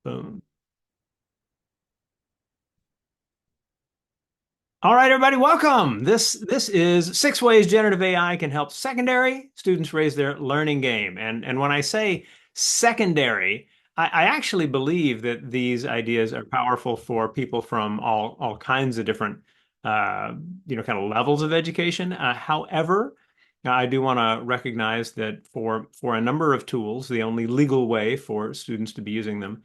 Boom. All right, everybody, welcome. This is six ways generative AI can help secondary students raise their learning game. And when I say secondary, I actually believe that these ideas are powerful for people from all kinds of different uh, kind of levels of education. However, I do want to recognize that for a number of tools, the only legal way for students to be using them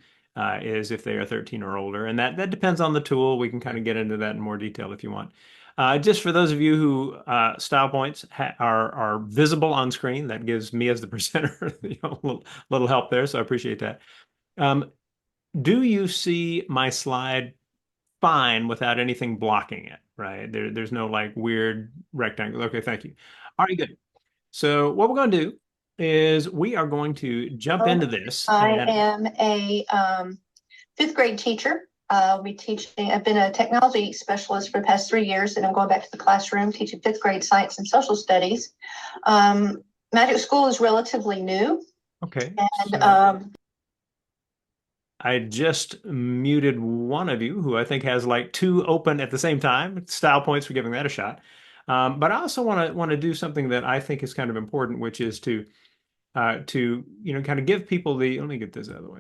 is if they are 13 or older. And that depends on the tool. We can kind of get into that in more detail if you want. Just for those of you who style points are visible on screen, that gives me as the presenter a little help there. So I appreciate that. Um, do you see my slide fine without anything blocking it, right? There's no like weird rectangle. Okay, thank you. All right, good. So what we're going to do is we are going to jump into this I and am a fifth grade teacher. I've been a technology specialist for the past 3 years, and I'm going back to the classroom teaching fifth grade science and social studies. Magic School is relatively new, okay. and So I just muted one of you who I think has like two open at the same time. Style points for giving that a shot. But I also want to do something that I think is kind of important, which is to kind of give people the let me get this out of the way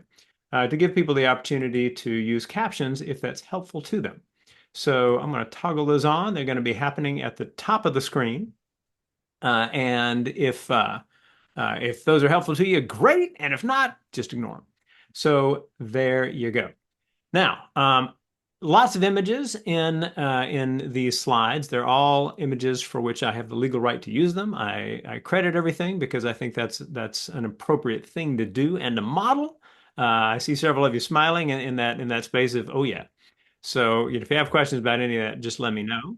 to give people the opportunity to use captions if that's helpful to them. So I'm going to toggle those on. They're going to be happening at the top of the screen. And if those are helpful to you, great. And if not, just ignore them. So there you go. Now, lots of images in these slides. They're all images for which I have the legal right to use them. I credit everything because I think that's an appropriate thing to do and to model. I see several of you smiling in that space of oh yeah. So if you have questions about any of that, just let me know.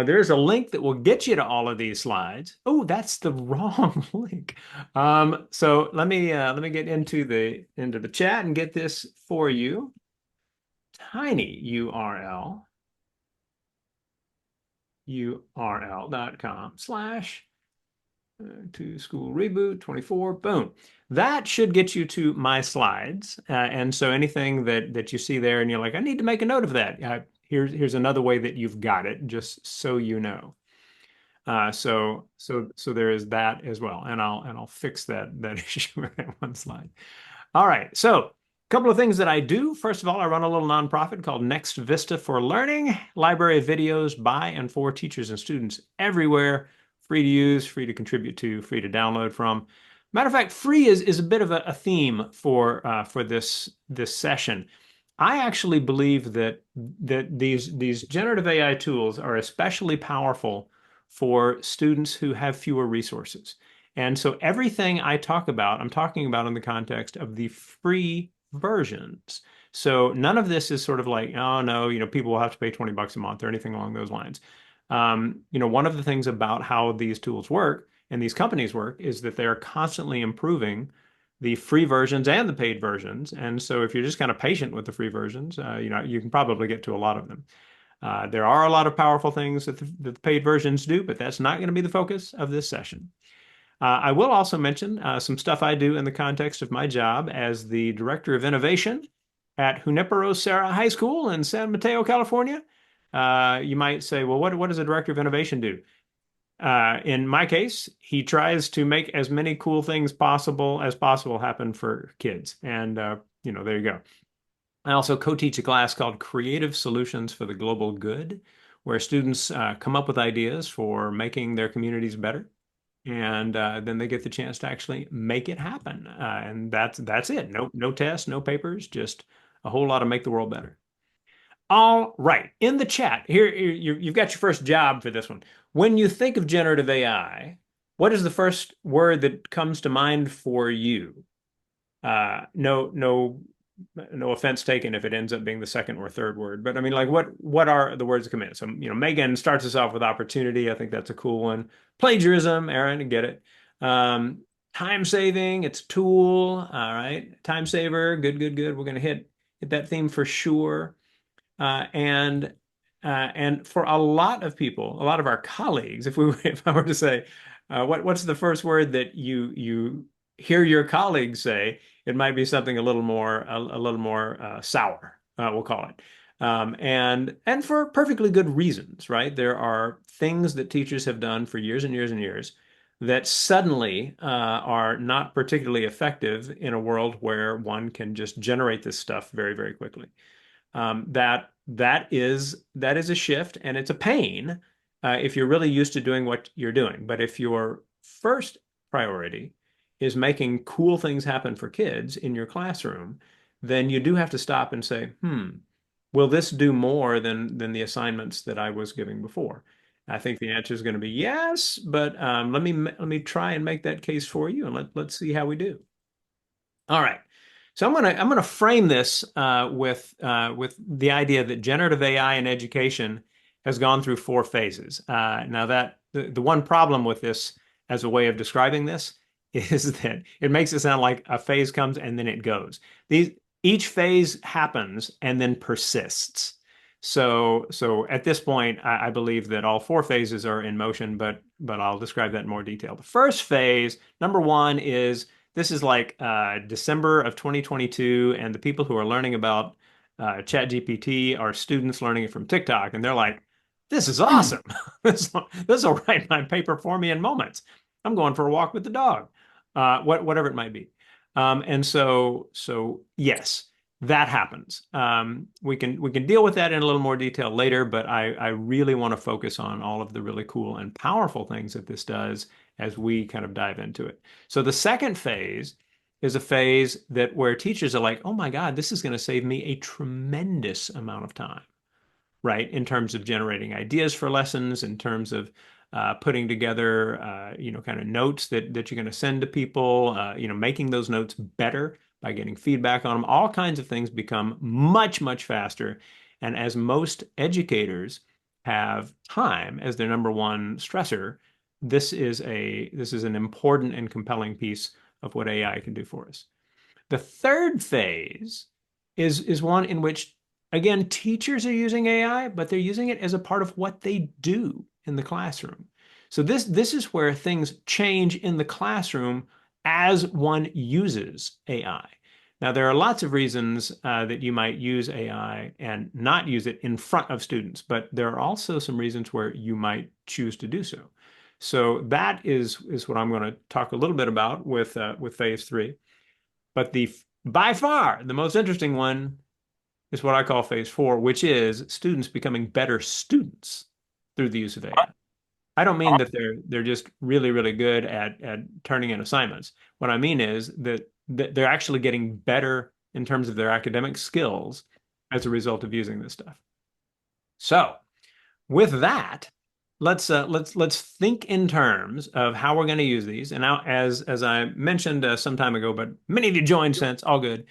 There's a link that will get you to all of these slides. Oh, that's the wrong link. So let me get into the chat and get this for you. Tiny url.com/ to School Reboot 24. Boom. That should get you to my slides. And so anything that you see there and you're like, I need to make a note of that. Here's another way that you've got it, just so you know. So there is that as well, and I'll fix that issue at one slide. All right, so a couple of things that I do. First of all, I run a little nonprofit called Next Vista for Learning, library of videos by and for teachers and students everywhere, free to use, free to contribute to, free to download from. Matter of fact, free is a bit of a theme for this session. I actually believe that these generative AI tools are especially powerful for students who have fewer resources. And so everything I talk about, I'm talking about in the context of the free versions. So none of this is sort of like, oh no, people will have to pay 20 bucks a month or anything along those lines. One of the things about how these tools work and these companies work is that they are constantly improving the free versions and the paid versions. And so if you're just kind of patient with the free versions, you can probably get to a lot of them. There are a lot of powerful things that the paid versions do, but that's not going to be the focus of this session. I will also mention some stuff I do in the context of my job as the Director of Innovation at Junipero Serra High School in San Mateo, California. You might say, well, what does a Director of Innovation do? In my case, he tries to make as many cool things as possible happen for kids. And, there you go. I also co-teach a class called Creative Solutions for the Global Good, where students come up with ideas for making their communities better. And then they get the chance to actually make it happen. And that's it. No tests, no papers, just a whole lot of make the world better. All right. In the chat, here you've got your first job for this one. When you think of generative AI, what is the first word that comes to mind for you? No offense taken if it ends up being the second or third word, but I mean, like, what are the words that come in? So, Megan starts us off with opportunity. I think that's a cool one. Plagiarism, Aaron, I get it. Time saving, it's tool. All right, time saver, good, good, good. We're gonna hit that theme for sure. And for a lot of people, a lot of our colleagues, if I were to say, what's the first word that you hear your colleagues say, it might be something a little more sour, we'll call it. And for perfectly good reasons, right? There are things that teachers have done for years and years and years that suddenly are not particularly effective in a world where one can just generate this stuff very, very quickly. That is a shift, and it's a pain if you're really used to doing what you're doing. But if your first priority is making cool things happen for kids in your classroom, then you do have to stop and say, will this do more than the assignments that I was giving before? I think the answer is going to be yes, but let me try and make that case for you, and let's see how we do. All right. So I'm gonna frame this with the idea that generative AI in education has gone through four phases. Now that the one problem with this as a way of describing this is that it makes it sound like a phase comes and then it goes. Each phase happens and then persists. So at this point, I believe that all four phases are in motion, but I'll describe that in more detail. The first phase, number one, is this is like December of 2022, and the people who are learning about ChatGPT are students learning it from TikTok, and they're like, "This is awesome! This will write my paper for me in moments. I'm going for a walk with the dog, whatever it might be." And so yes, that happens. We can deal with that in a little more detail later, but I really want to focus on all of the really cool and powerful things that this does as we kind of dive into it. So the second phase is a phase that where teachers are like, oh my God, this is going to save me a tremendous amount of time, right? In terms of generating ideas for lessons, in terms of putting together, kind of notes that you're going to send to people, making those notes better by getting feedback on them. All kinds of things become much, much faster. And as most educators have time as their number one stressor, this is an important and compelling piece of what AI can do for us. The third phase is one in which, again, teachers are using AI, but they're using it as a part of what they do in the classroom. So this is where things change in the classroom as one uses AI. Now, there are lots of reasons that you might use AI and not use it in front of students, but there are also some reasons where you might choose to do so. So that is what I'm going to talk a little bit about with phase three. But the by far the most interesting one is what I call phase four, which is students becoming better students through the use of AI. I don't mean that they're just really, really good at turning in assignments. What I mean is that they're actually getting better in terms of their academic skills as a result of using this stuff. So with that, let's think in terms of how we're going to use these. And now, as I mentioned some time ago, but many of you joined since, all good.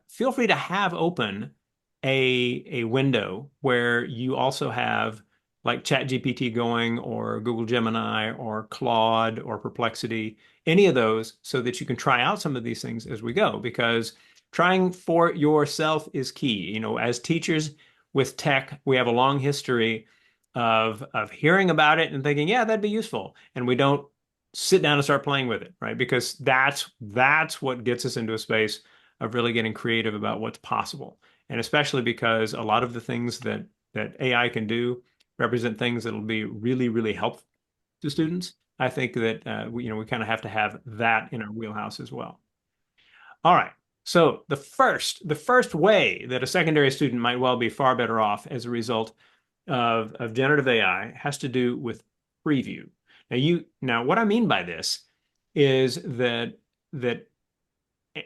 Feel free to have open a window where you also have like ChatGPT going, or Google Gemini, or Claude, or Perplexity, any of those, so that you can try out some of these things as we go. Because trying for yourself is key. As teachers with tech, we have a long history of hearing about it and thinking, yeah, that'd be useful, and we don't sit down and start playing with it, right? Because that's what gets us into a space of really getting creative about what's possible, and especially because a lot of the things that AI can do represent things that'll be really, really helpful to students. I think that we kind of have to have that in our wheelhouse as well. All right. So the first way that a secondary student might well be far better off as a result of generative AI has to do with preview. Now what I mean by this is that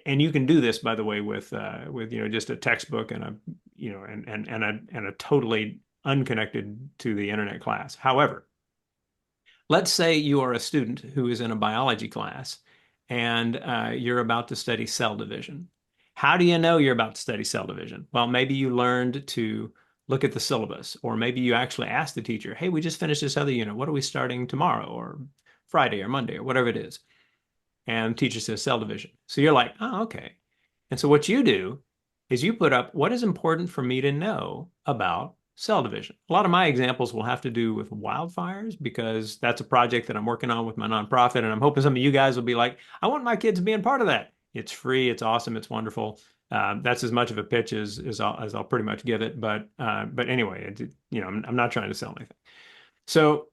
and you can do this, by the way, with just a textbook and a totally unconnected to the internet class. However, let's say you are a student who is in a biology class, and you're about to study cell division. How do you know you're about to study cell division? Well, maybe you learned to look at the syllabus, or maybe you actually asked the teacher, hey, we just finished this other unit. What are we starting tomorrow, or Friday, or Monday, or whatever it is? And the teacher says cell division. So you're like, oh, okay. And so what you do is you put up what is important for me to know about cell division. A lot of my examples will have to do with wildfires because that's a project that I'm working on with my nonprofit, and I'm hoping some of you guys will be like, I want my kids being part of that. It's free, it's awesome, it's wonderful. That's as much of a pitch as I'll pretty much give it. But anyway, I'm not trying to sell anything. So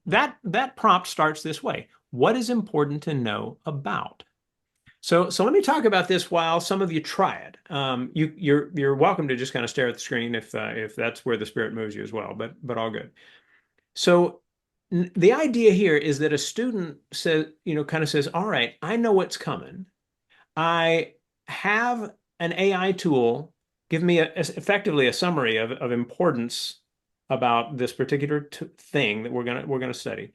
that prompt starts this way. What is important to know about? So let me talk about this while some of you try it. You're welcome to just kind of stare at the screen if that's where the spirit moves you as well. But all good. So the idea here is that a student says, kind of says, all right, I know what's coming. I have an AI tool give me effectively a summary of importance about this particular thing that we're gonna study.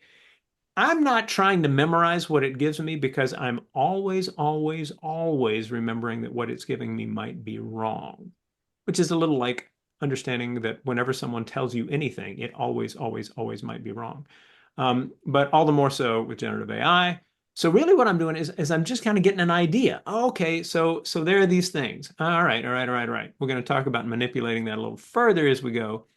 I'm not trying to memorize what it gives me because I'm always, always, always remembering that what it's giving me might be wrong, which is a little like understanding that whenever someone tells you anything, it always, always, always might be wrong. But all the more so with generative AI. So really what I'm doing is I'm just kind of getting an idea. Okay, so there are these things. All right, all right, all right, all right. We're going to talk about manipulating that a little further as we go.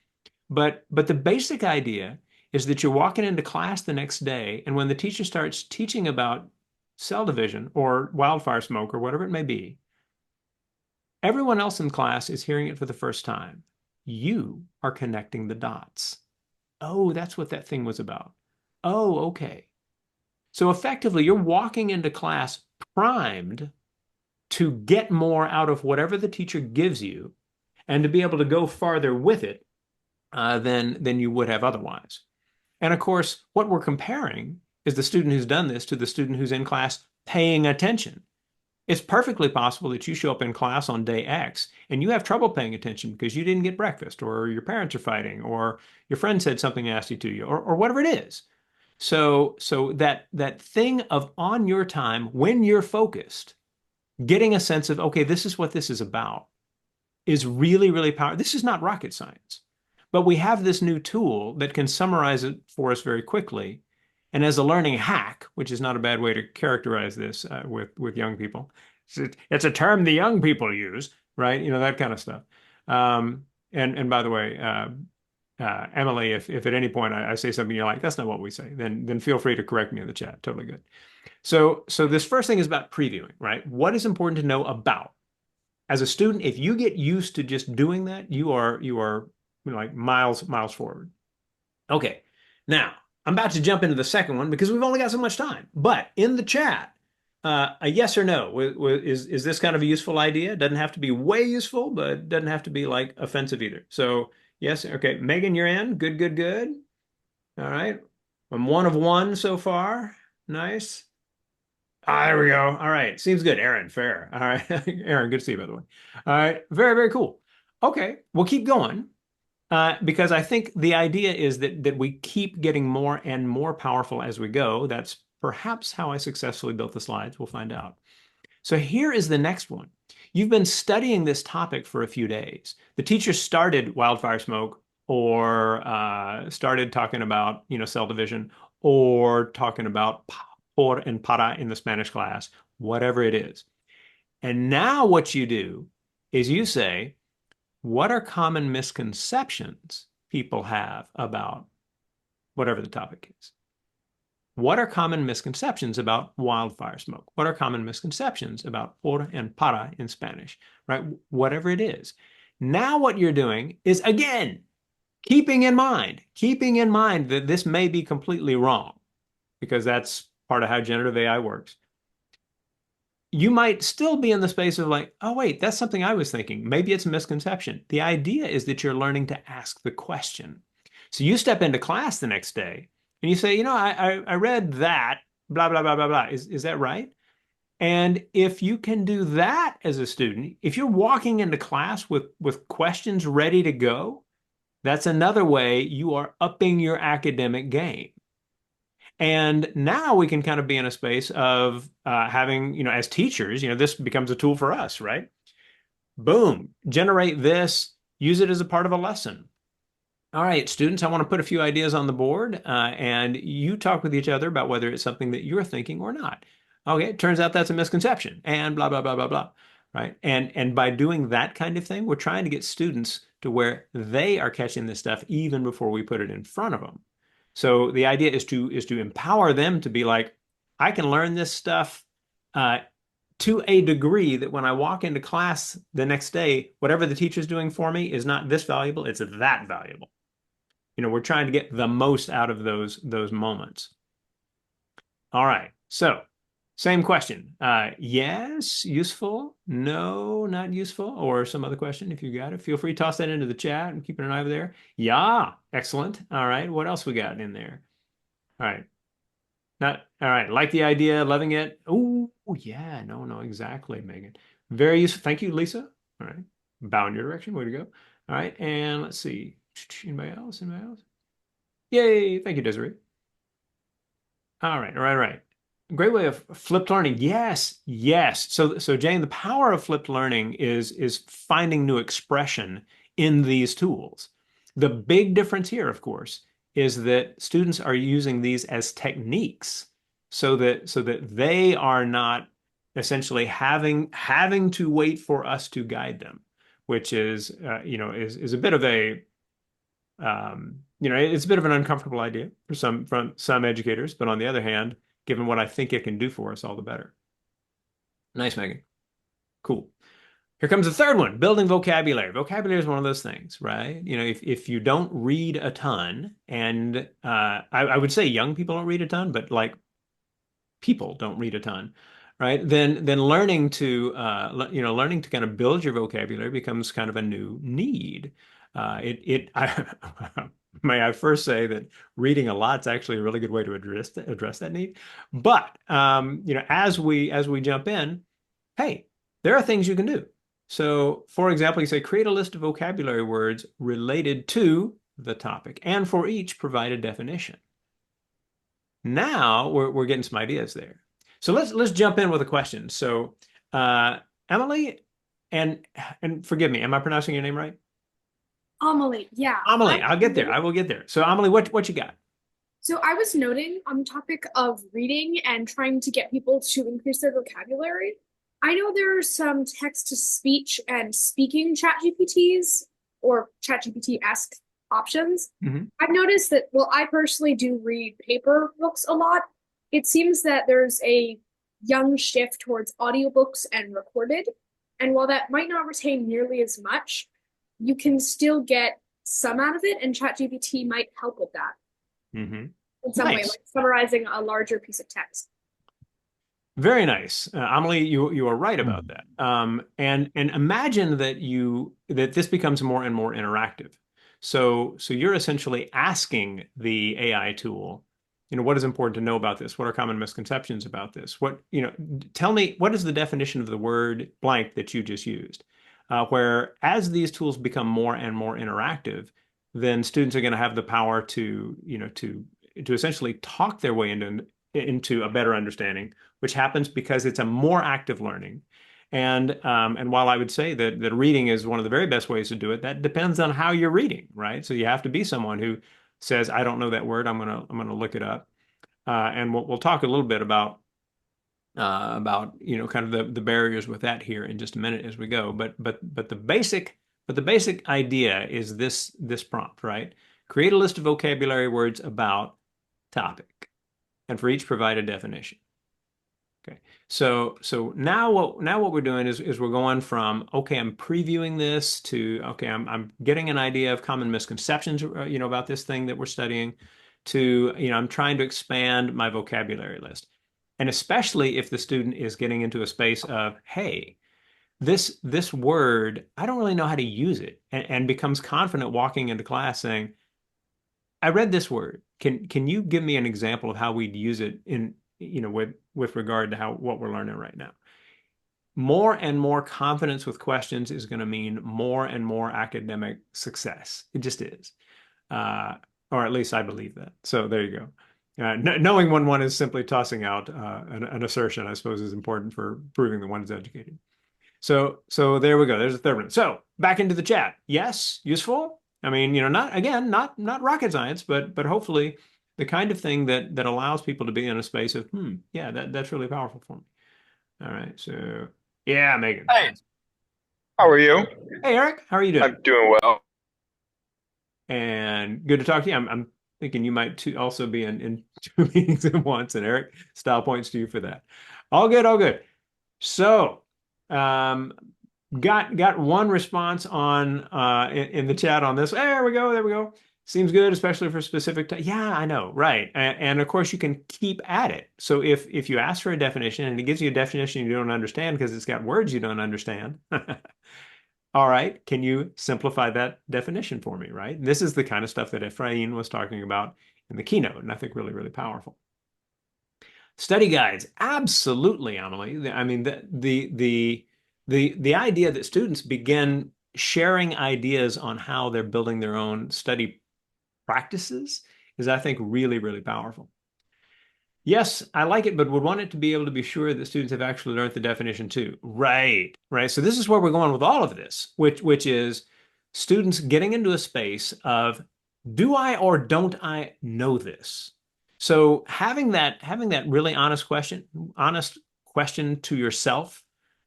But the basic idea is that you're walking into class the next day, and when the teacher starts teaching about cell division or wildfire smoke or whatever it may be, everyone else in class is hearing it for the first time. You are connecting the dots. Oh, that's what that thing was about. Oh, okay. So effectively, you're walking into class primed to get more out of whatever the teacher gives you and to be able to go farther with it than you would have otherwise. And of course, what we're comparing is the student who's done this to the student who's in class paying attention. It's perfectly possible that you show up in class on day X and you have trouble paying attention because you didn't get breakfast, or your parents are fighting, or your friend said something nasty to you, or whatever it is. So that thing of on your time when you're focused, getting a sense of, okay, this is what this is about, is really, really powerful. This is not rocket science, but we have this new tool that can summarize it for us very quickly. And as a learning hack, which is not a bad way to characterize this with young people, it's a term the young people use, right? That kind of stuff. And by the way, Emily, if at any point I say something you're like, that's not what we say, then feel free to correct me in the chat. Totally good. So this first thing is about previewing, right? What is important to know about? As a student, if you get used to just doing that, you are like miles forward. Okay, now I'm about to jump into the second one because we've only got so much time. But in the chat, a yes or no, is this kind of a useful idea? Doesn't have to be way useful, but doesn't have to be like offensive either. So yes, okay, Megan, you're in. Good, good, good. All right, I'm one of one so far. Nice. Ah, there we go. All right. Seems good. Aaron, fair. All right. Aaron, good to see you, by the way. All right. Very, very cool. Okay. We'll keep going because I think the idea is that we keep getting more and more powerful as we go. That's perhaps how I successfully built the slides. We'll find out. So here is the next one. You've been studying this topic for a few days. The teacher started wildfire smoke or started talking about, cell division or talking about por and para in the Spanish class, whatever it is. And now what you do is you say, what are common misconceptions people have about whatever the topic is? What are common misconceptions about wildfire smoke? What are common misconceptions about por and para in Spanish, right? Whatever it is. Now what you're doing is, again, keeping in mind that this may be completely wrong, because that's part of how generative AI works. You might still be in the space of like, oh, wait, that's something I was thinking. Maybe it's a misconception. The idea is that you're learning to ask the question. So you step into class the next day and you say, I read that, blah, blah, blah, blah, blah. Is that right? And if you can do that as a student, if you're walking into class with questions ready to go, that's another way you are upping your academic game. And now we can kind of be in a space of having, as teachers, this becomes a tool for us, right? Boom, generate this, use it as a part of a lesson. All right, students, I want to put a few ideas on the board, and you talk with each other about whether it's something that you're thinking or not. Okay, it turns out that's a misconception, and blah, blah, blah, blah, blah, right? And by doing that kind of thing, we're trying to get students to where they are catching this stuff even before we put it in front of them. So the idea is to empower them to be like, I can learn this stuff uh, to a degree that when I walk into class the next day, whatever the teacher's doing for me is not this valuable, it's that valuable. We're trying to get the most out of those moments. All right. So same question. Yes, useful. No, not useful. Or some other question if you got it. Feel free to toss that into the chat and keeping an eye over there. Yeah, excellent. All right. What else we got in there? All right. Not all right. Like the idea, loving it. Oh, yeah. No, no, exactly, Megan. Very useful. Thank you, Lisa. All right. Bow in your direction. Way to go. All right. And let's see. Anybody else? Anybody else? Yay. Thank you, Desiree. All right, all right, all right. Great way of flipped learning. Yes, yes. So Jane, the power of flipped learning is finding new expression in these tools. The big difference here, of course, is that students are using these as techniques so that they are not essentially having to wait for us to guide them, which is a bit of a it's a bit of an uncomfortable idea for some educators, but on the other hand, given what I think it can do for us, all the better. Nice, Megan. Cool. Here comes the third one, building vocabulary. Vocabulary is one of those things, right? If you don't read a ton, and I would say young people don't read a ton, but like people don't read a ton, right? Then learning to kind of build your vocabulary becomes kind of a new need. May I first say that reading a lot is actually a really good way to address that need. But as we jump in, hey, there are things you can do. So, for example, you say create a list of vocabulary words related to the topic, and for each provide a definition. Now we're getting some ideas there. So let's jump in with a question. So Emily, and forgive me, am I pronouncing your name right? Amelie, yeah. Amelie, I'll get there. I will get there. So Amelie, what you got? So I was noting on the topic of reading and trying to get people to increase their vocabulary. I know there are some text to speech and speaking chat GPTs or chat GPT-esque options. Mhm. I've noticed that, well, I personally do read paper books a lot. It seems that there's a young shift towards audiobooks and recorded. And while that might not retain nearly as much, you can still get some out of it, and ChatGPT might help with that Mm-hmm. in some way, Nice. like summarizing a larger piece of text. Very nice. Amelie, you are right about that. And imagine that this becomes more and more interactive. So you're essentially asking the AI tool, what is important to know about this? What are common misconceptions about this? Tell me, what is the definition of the word blank that you just used? Where as these tools become more and more interactive, then students are going to have the power to essentially talk their way into a better understanding, which happens because it's a more active learning. And while I would say that reading is one of the very best ways to do it, that depends on how you're reading, right? So you have to be someone who says, I don't know that word, I'm gonna look it up. And we'll talk a little bit about kind of the barriers with that here in just a minute as we go. But the basic idea is this prompt, right? Create a list of vocabulary words about topic, and for each provide a definition. Okay. So now what we're doing is we're going from, okay, I'm previewing this to, okay, I'm getting an idea of common misconceptions, about this thing that we're studying, to, I'm trying to expand my vocabulary list. And especially if the student is getting into a space of, hey, this word, I don't really know how to use it, and becomes confident walking into class saying, I read this word. Can you give me an example of how we'd use it in, with regard to what we're learning right now? More and more confidence with questions is going to mean more and more academic success. It just is. Or at least I believe that. So there you go. Knowing when one is simply tossing out an assertion, I suppose, is important for proving that one is educated. So there we go. There's a third one. So back into the chat. Yes, useful. I mean, not rocket science, but hopefully the kind of thing that allows people to be in a space of, yeah, that's really powerful for me. All right. So yeah, Megan. Hey, how are you? Hey, Eric, how are you doing? I'm doing well. And good to talk to you. I'm thinking you might too also be in two meetings at once. And Eric, style points to you for that. All good, all good. So, um, got one response on in the chat on this. There we go, there we go. Seems good, especially for specific. Yeah, I know, right? And of course, you can keep at it. So if you ask for a definition and it gives you a definition you don't understand because it's got words you don't understand. All right, can you simplify that definition for me, right? This is the kind of stuff that Ephraim was talking about in the keynote, and I think really, really powerful. Study guides, absolutely, Emily. I mean, the idea that students begin sharing ideas on how they're building their own study practices is, I think, really, really powerful. Yes, I like it, but would want it to be able to be sure that students have actually learned the definition too. Right, right. So this is where we're going with all of this, which is students getting into a space of, do I or don't I know this? So having that really honest question to yourself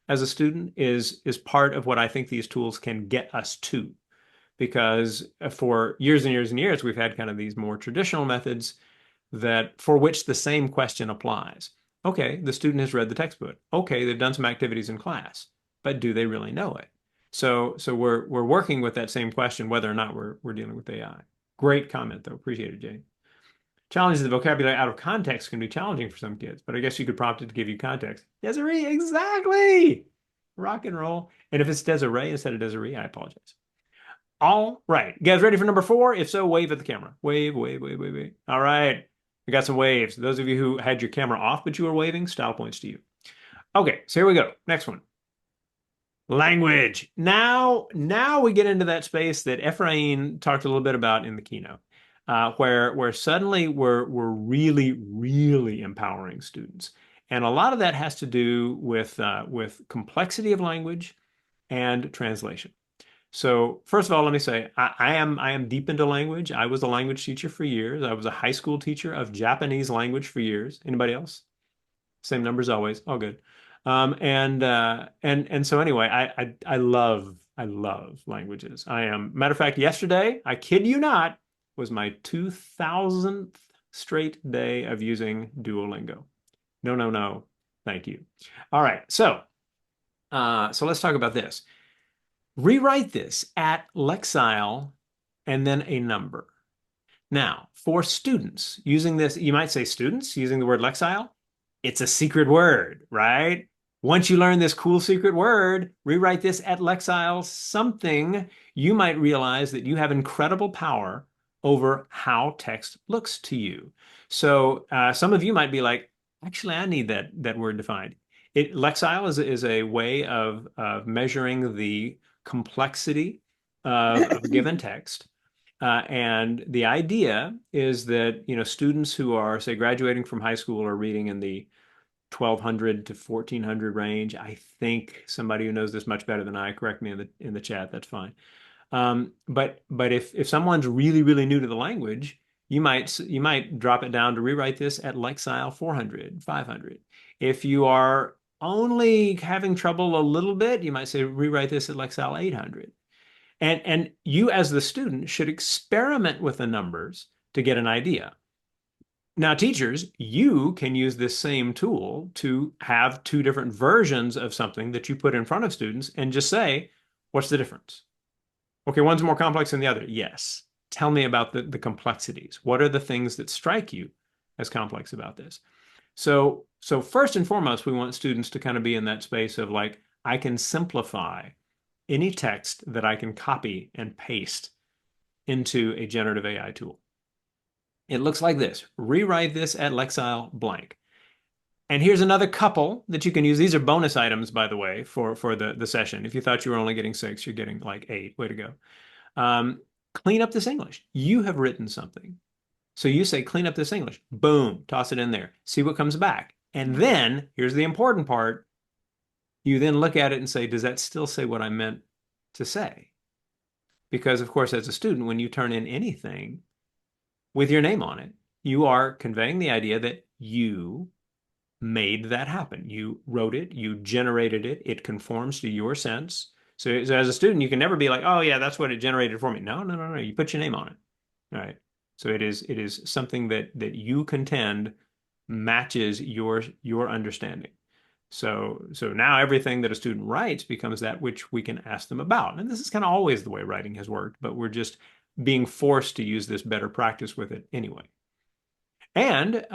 as a student is part of what I think these tools can get us to. Because for years and years and years, we've had kind of these more traditional methods that for which the same question applies. Okay, the student has read the textbook. Okay, they've done some activities in class, but do they really know it? So we're working with that same question, whether or not we're dealing with AI. Great comment though. Appreciate it, Jane. Challenges the vocabulary out of context can be challenging for some kids, but I guess you could prompt it to give you context. Desiree, exactly. Rock and roll. And if it's Desiree instead of Desiree, I apologize. All right. You guys ready for number 4? If so, wave at the camera. Wave, wave, wave, wave, wave. All right. We got some waves. Those of you who had your camera off, but you were waving, style points to you. Okay, so here we go. Next one. Language. Now we get into that space that Ephraim talked a little bit about in the keynote, where suddenly we're really, really empowering students. And a lot of that has to do with complexity of language and translation. So first of all, let me say I am deep into language. I was a language teacher for years. I was a high school teacher of Japanese language for years. Anybody else? Same numbers always. All good. And so anyway, I love languages. Matter of fact, yesterday, I kid you not, was my 2000th straight day of using Duolingo. No, no, no. Thank you. All right. So let's talk about this. Rewrite this at Lexile and then a number. Now, for students using this, you might say students using the word Lexile, it's a secret word, right? Once you learn this cool secret word, rewrite this at Lexile something, you might realize that you have incredible power over how text looks to you. So some of you might be like, actually, I need that word defined. Lexile is a way of measuring the complexity of a given text. And the idea is that, students who are, say, graduating from high school are reading in the 1200 to 1400 range. I think somebody who knows this much better than I, correct me in the chat, that's fine. But if someone's really, really new to the language, you might drop it down to rewrite this at Lexile 400, 500. If you are only having trouble a little bit, you might say rewrite this at Lexile 800. And you as the student should experiment with the numbers to get an idea. Now, teachers, you can use this same tool to have two different versions of something that you put in front of students and just say, what's the difference? Okay, one's more complex than the other. Yes. Tell me about the complexities. What are the things that strike you as complex about this? So first and foremost, we want students to kind of be in that space of like, I can simplify any text that I can copy and paste into a generative AI tool. It looks like this. Rewrite this at Lexile blank. And here's another couple that you can use. These are bonus items, by the way, for the session. If you thought you were only getting 6, you're getting like 8. Way to go. Clean up this English. You have written something. So you say, clean up this English. Boom, toss it in there. See what comes back. And then, here's the important part. You then look at it and say, does that still say what I meant to say? Because, of course, as a student, when you turn in anything with your name on it, you are conveying the idea that you made that happen. You wrote it, you generated it, it conforms to your sense. So as a student, you can never be like, oh yeah, that's what it generated for me. No, no, no, no. You put your name on it. All right. So it is something that you contend matches your understanding. So now everything that a student writes becomes that which we can ask them about. And this is kind of always the way writing has worked, but we're just being forced to use this better practice with it anyway. And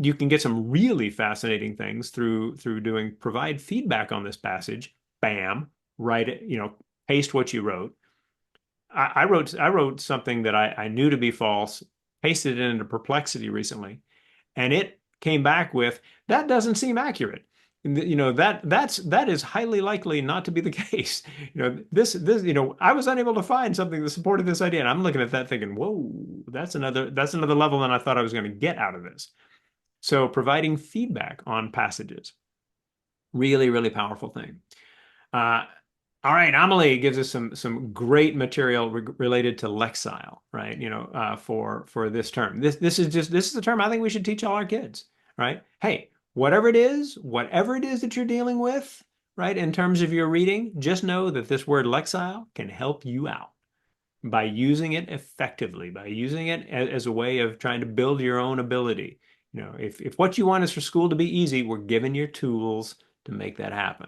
you can get some really fascinating things through doing provide feedback on this passage. Bam, write it, paste what you wrote. I wrote something that I knew to be false, pasted it into Perplexity recently, and it came back with that doesn't seem accurate. That is highly likely not to be the case. This I was unable to find something that supported this idea, and I'm looking at that thinking, whoa, that's another level than I thought I was going to get out of this. So providing feedback on passages, really, really powerful thing. Uh, all right, Amelie gives us some great material related to Lexile, right? For this term. This is a term I think we should teach all our kids, right? Hey, whatever it is that you're dealing with, right, in terms of your reading, just know that this word Lexile can help you out by using it effectively, by using it as a way of trying to build your own ability. If what you want is for school to be easy, we're giving you tools to make that happen.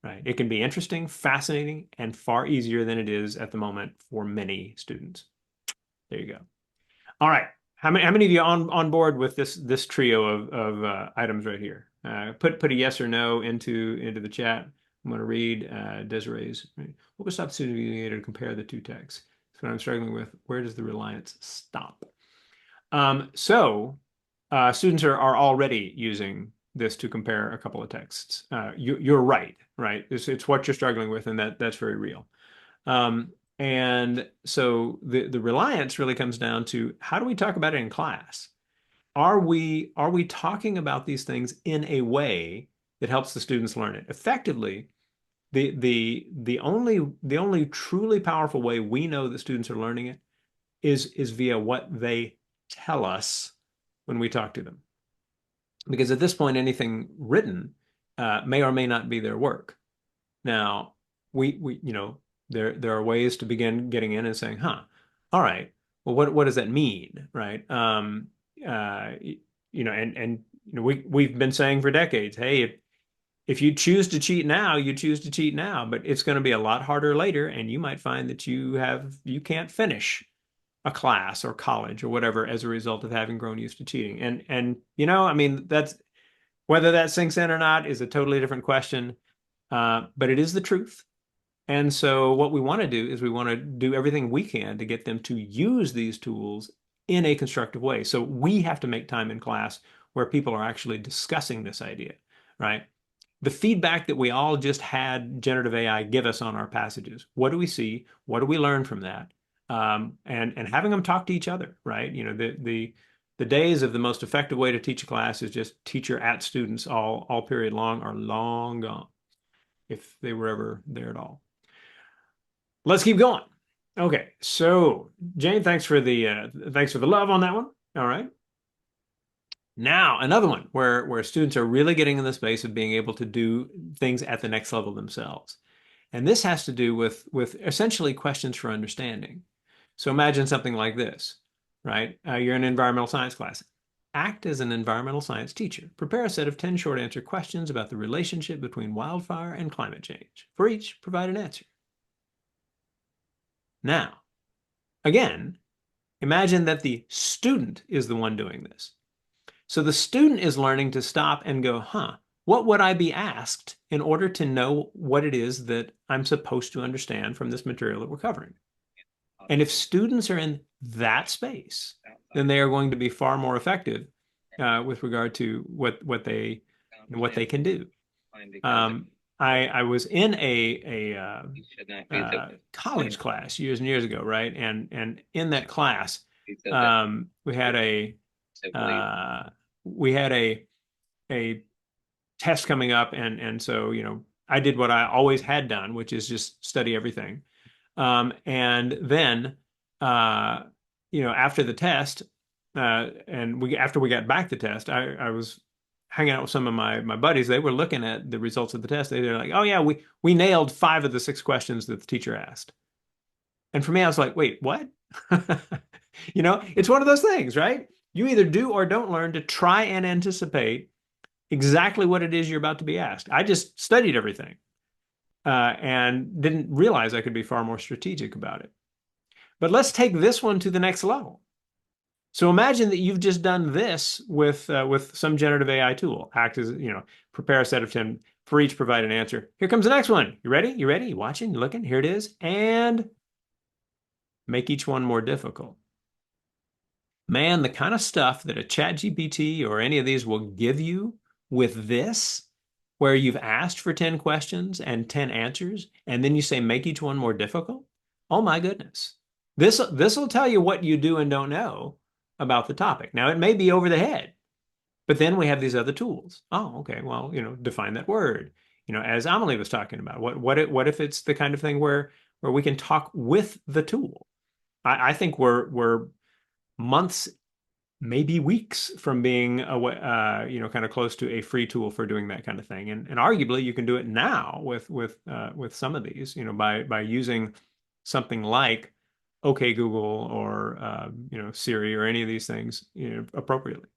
Right. It can be interesting, fascinating, and far easier than it is at the moment for many students. There you go. All right. How many of you on board with this trio of items right here? Put a yes or no into the chat. I'm going to read Desiree's. What would stop the student being able to compare the two texts? That's what I'm struggling with. Where does the reliance stop? Students are already using this to compare a couple of texts. You're right? It's what you're struggling with, and that's very real. And so the reliance really comes down to how do we talk about it in class? Are we talking about these things in a way that helps the students learn it effectively? The only truly powerful way we know that students are learning it is via what they tell us when we talk to them. Because at this point, anything written may or may not be their work. Now, there are ways to begin getting in and saying, huh, all right, well, what does that mean, right? We've been saying for decades, hey, if you choose to cheat now, you choose to cheat now, but it's going to be a lot harder later, and you might find that you can't finish a class or college or whatever as a result of having grown used to cheating. And I mean, that's whether that sinks in or not is a totally different question. But it is the truth. And so what we want to do is we want to do everything we can to get them to use these tools in a constructive way. So we have to make time in class where people are actually discussing this idea, right? The feedback that we all just had generative AI give us on our passages. What do we see? What do we learn from that? And having them talk to each other, right? The days of the most effective way to teach a class is just teacher at students all period long are long gone, if they were ever there at all. Let's keep going. Okay, so Jane, thanks for the love on that one. All right. Now, another one where students are really getting in the space of being able to do things at the next level themselves. And this has to do with essentially questions for understanding. So imagine something like this, right? You're in an environmental science class. Act as an environmental science teacher. Prepare a set of 10 short answer questions about the relationship between wildfire and climate change. For each, provide an answer. Now, again, imagine that the student is the one doing this. So the student is learning to stop and go, huh, what would I be asked in order to know what it is that I'm supposed to understand from this material that we're covering? And if students are in that space, then they are going to be far more effective with regard to what they can do. I was in a college class years and years ago, right? And in that class, we had a test coming up, and so I did what I always had done, which is just study everything. And then after the test, after we got back the test, I was hanging out with some of my buddies, they were looking at the results of the test. They're like, "Oh yeah, we nailed 5 of the 6 questions that the teacher asked." And for me, I was like, "Wait, what?" It's one of those things, right? You either do or don't learn to try and anticipate exactly what it is you're about to be asked. I just studied everything and didn't realize I could be far more strategic about it. But let's take this one to the next level. So imagine that you've just done this with some generative AI tool. Act as, prepare a set of 10 for each, provide an answer. Here comes the next one. You ready? You ready? You watching? You looking? Here it is. And make each one more difficult. Man, the kind of stuff that a chat GPT or any of these will give you with this, where you've asked for 10 questions and 10 answers, and then you say, make each one more difficult. Oh my goodness. This will tell you what you do and don't know about the topic. Now, it may be over the head, but then we have these other tools. Oh, okay. Well, define that word. As Amelie was talking about, what if it's the kind of thing where we can talk with the tool? I think we're months, maybe weeks from being kind of close to a free tool for doing that kind of thing. And arguably you can do it now with some of these, by using something like OK Google or Siri or any of these things, appropriately.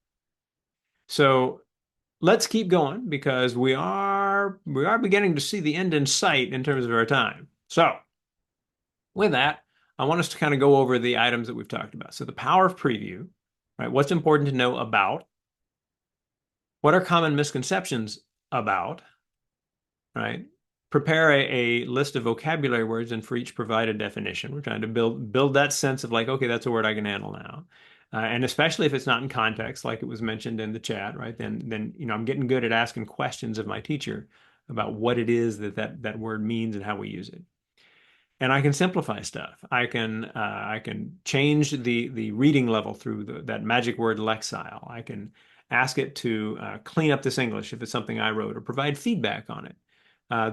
So let's keep going because we are beginning to see the end in sight in terms of our time. So with that, I want us to kind of go over the items that we've talked about. So the power of preview, right? What's important to know about? What are common misconceptions about, right? Prepare a list of vocabulary words and for each provide a definition. We're trying to build that sense of like, okay, that's a word I can handle now. And especially if it's not in context, like it was mentioned in the chat, right? Then I'm getting good at asking questions of my teacher about what it is that word means and how we use it. And I can simplify stuff. I can change the reading level through that magic word Lexile. I can ask it to clean up this English if it's something I wrote or provide feedback on it.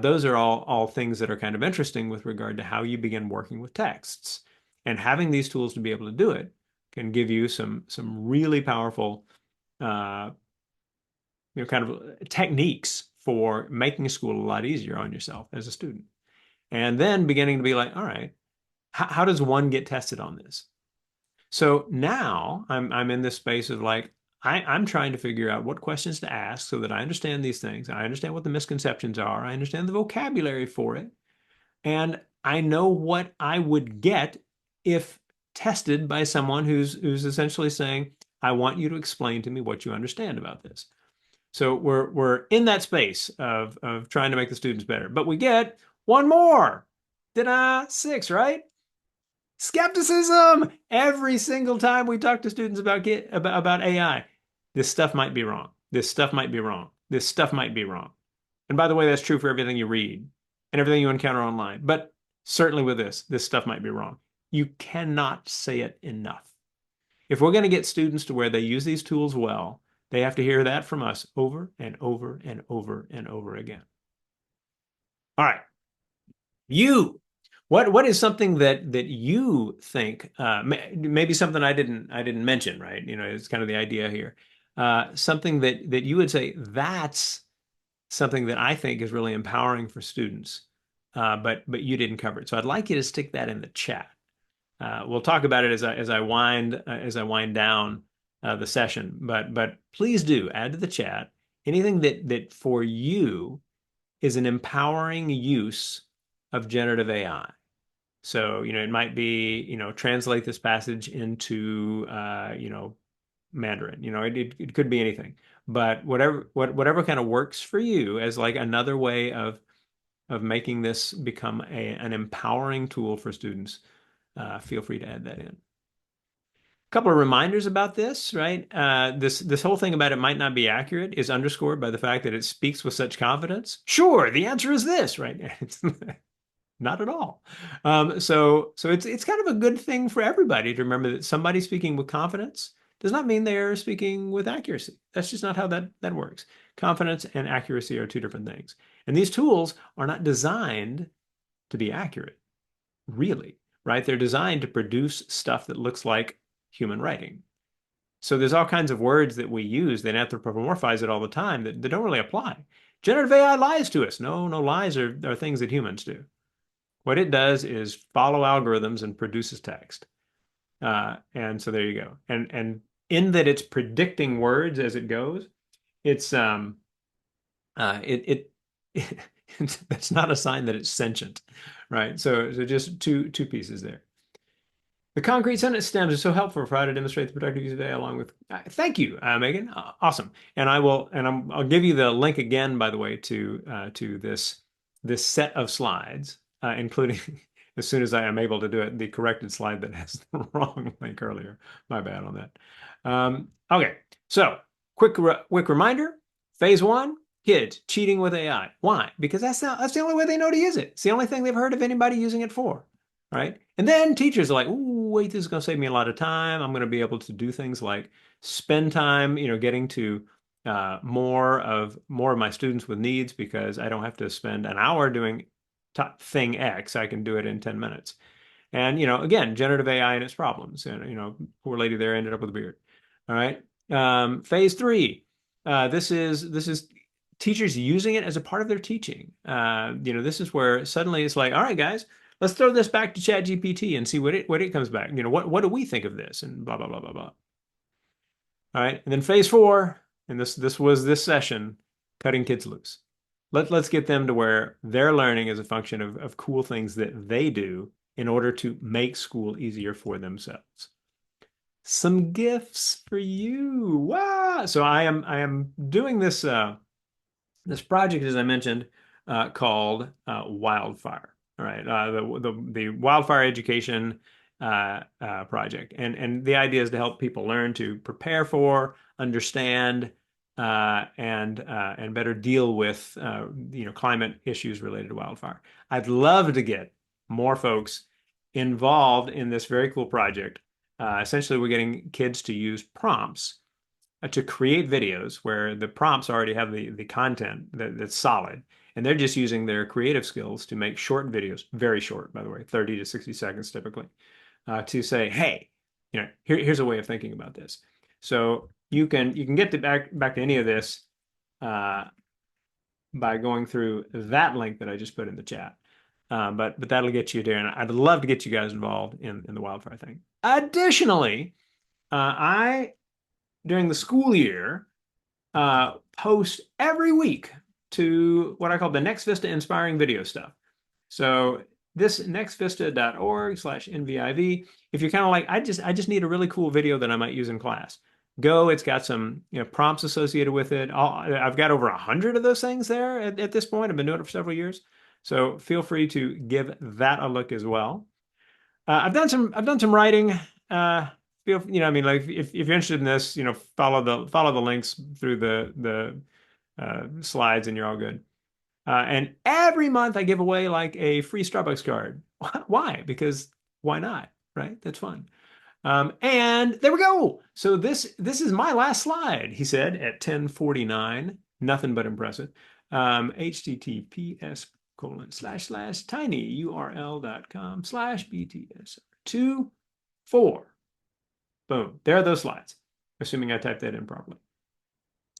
Those are all things that are kind of interesting with regard to how you begin working with texts. And having these tools to be able to do it can give you some really powerful kind of techniques for making school a lot easier on yourself as a student. And then beginning to be like, all right, how does one get tested on this? So now I'm in this space of like, I'm trying to figure out what questions to ask so that I understand these things. I understand what the misconceptions are. I understand the vocabulary for it. And I know what I would get if tested by someone who's essentially saying, I want you to explain to me what you understand about this. So we're in that space of trying to make the students better. But we get one more. Ta-da, 6, right? Skepticism. Every single time we talk to students about AI, this stuff might be wrong. This stuff might be wrong. This stuff might be wrong. And by the way, that's true for everything you read and everything you encounter online. But certainly with this stuff might be wrong. You cannot say it enough. If we're going to get students to where they use these tools well, they have to hear that from us over and over and over and over again. All right. What is something that you think maybe something I didn't mention, right? It's kind of the idea here. Something that you would say that's something that I think is really empowering for students, but you didn't cover it. So I'd like you to stick that in the chat. We'll talk about it as I wind down the session, but please do add to the chat anything that for you is an empowering use of generative AI. So, it might be, translate this passage into, Mandarin. It could be anything, but whatever kind of works for you as like another way of making this become an empowering tool for students. Feel free to add that in. A couple of reminders about this, right? This whole thing about it might not be accurate is underscored by the fact that it speaks with such confidence. Sure, the answer is this, right? Not at all. So it's kind of a good thing for everybody to remember that somebody speaking with confidence does not mean they are speaking with accuracy. That's just not how that works. Confidence and accuracy are two different things. And these tools are not designed to be accurate, really, right? They're designed to produce stuff that looks like human writing. So there's all kinds of words that we use that anthropomorphize it all the time that don't really apply. Generative AI lies to us. No, no, lies are things that humans do. What it does is follow algorithms and produces text. And so there you go. And in that it's predicting words as it goes, it's it that's not a sign that it's sentient, right? So just two pieces there. The concrete sentence stems are so helpful for how to demonstrate the productive use of AI along with. Thank you, Megan. Awesome. And I'll give you the link again, by the way, to this set of slides, including as soon as I am able to do it, the corrected slide that has the wrong link earlier. My bad on that. Okay, so quick reminder: phase one, kids cheating with AI. Why? Because that's the only way they know to use it. It's the only thing they've heard of anybody using it for. Right? And then teachers are like, "Ooh, wait, this is going to save me a lot of time. I'm going to be able to do things like spend time, getting to more of my students with needs because I don't have to spend an hour doing thing X. I can do it in 10 minutes." And, again, generative AI and its problems. And, poor lady there ended up with a beard. All right. Phase three. This is teachers using it as a part of their teaching. This is where suddenly it's like, all right, guys, let's throw this back to ChatGPT and see what it comes back. What do we think of this? And blah, blah, blah, blah, blah. All right. And then phase four, and this was this session, cutting kids loose. Let's get them to where their learning is a function of cool things that they do in order to make school easier for themselves. Some gifts for you. Wow. So I am doing this this project, as I mentioned, called Wildfire. All right, the wildfire education project, and the idea is to help people learn to prepare for, understand, and better deal with climate issues related to wildfire. I'd love to get more folks involved in this very cool project. Essentially, we're getting kids to use prompts to create videos where the prompts already have the content that's solid, and they're just using their creative skills to make short videos, very short, by the way, 30 to 60 seconds typically, to say, hey, here's a way of thinking about this. So you can get back to any of this by going through that link that I just put in the chat. But that'll get you there, and I'd love to get you guys involved in the wildfire thing. Additionally, I during the school year post every week to what I call the Next Vista Inspiring Video stuff. So this nextvista.org/NVIV. If you're kind of like, I just need a really cool video that I might use in class, go. It's got some prompts associated with it. I've got over 100 of those things there at this point. I've been doing it for several years. So feel free to give that a look as well. I've done some writing. Like if you're interested in this, follow the links through the slides, and you're all good. And every month I give away like a free Starbucks card. Why? Because why not? Right? That's fun. And there we go. So this is my last slide, he said at 10:49. Nothing but impressive. https://tinyurl.com/bts24. Boom. There are those slides, assuming I typed that in properly.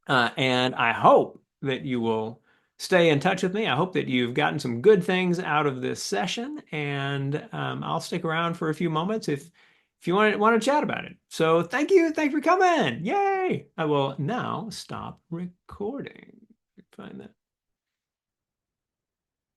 And I hope that you will stay in touch with me. I hope that you've gotten some good things out of this session, and I'll stick around for a few moments if you want to chat about it. So thank you. Thanks for coming. Yay. I will now stop recording. Find that.